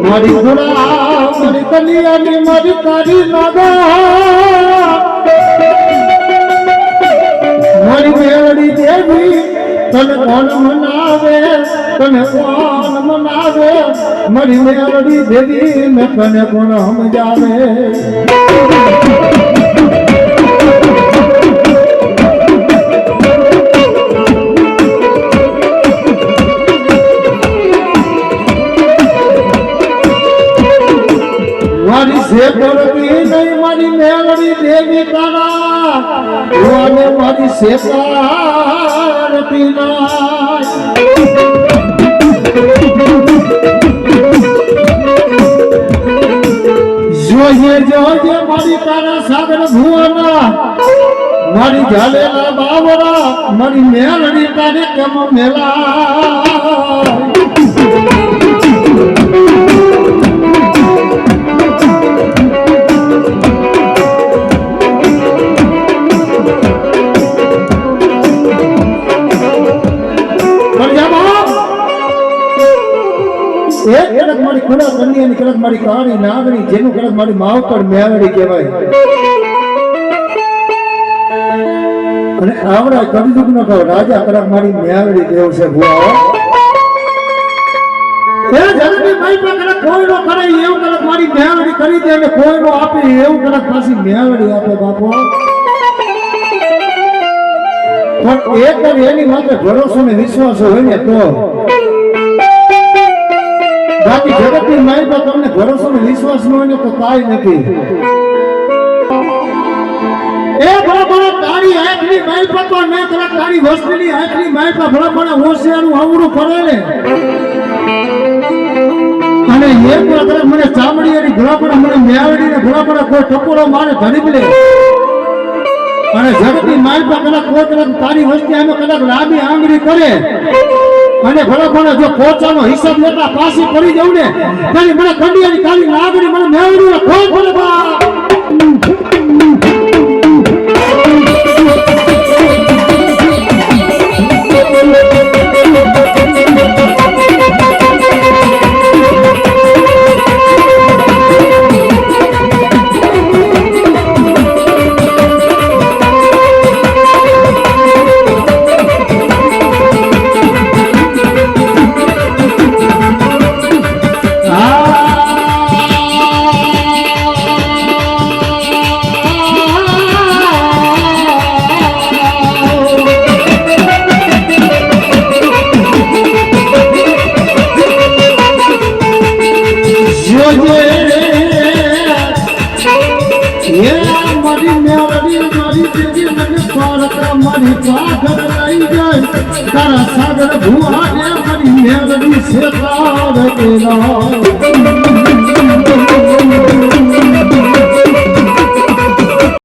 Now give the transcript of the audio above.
મારી ઘોડા મારી કલિયાની મારી તારી નાગા મારી મેળડી દેવી તને કોણ મનાવે તને કોણ મનાવે મારી મેળડી દેવી ને તને કોણ સમજાવે મારી સે પડતી નહીં મારી મેળડી દેવી તારા અને મારી સે પડતી જોઈએ જોઈએ મારી તારા સાગર ભુવના મારી ઝાલેલા બાવરા મારી મેળડી તારે કેમ મેલા એક કડક મારી ખુલા કન્યાની કડક મારી કાળી નાગણી જેનું કડક મારી માવતર મેળડી કહેવાય અને આવડા કળયુગ નો રાજા કડક મારી મેળડી દેવ છે ભુવા એ જલ્દી મારી પર કડક કોઈનો કરે એવું કડક મારી મેળડી કરી દે અને કોઈનો આપે એવું કડક પાછી મેળડી આપે બાપો પણ એક એની માત્ર ભરોસો ને વિશ્વાસ હોય ને તો બાકી જગતની માય પર તમને ભરોસો ને વિશ્વાસ ન હોય તો કાઈ નથી એ બરાબર તારી આંખની માય પર તો ન કરે તારી વસ્તીની આંખની માય પર બરાબર હોશિયારું આવડું ફરે ને અને એક વાર મને ચામડીની બરાબર મને મેળડીને બરાબર કોઈ ટકોરો મારે ધરી લે અને જગતની માય પર કદાચ કોઈ કદાચ તારી વસ્તી આમે કદાચ લાંબી આંગળી કરે અને ભલા જો પોચાનો હિસાબ લેતા પાછી પડી જવું ને તારી મને કંડિયાની કાળી લાગણી મને મેળવી કોઈ ભલે મારી પાગલ લઈ જાય તારા સાગર ભુવા મારી મેળવી છે તાર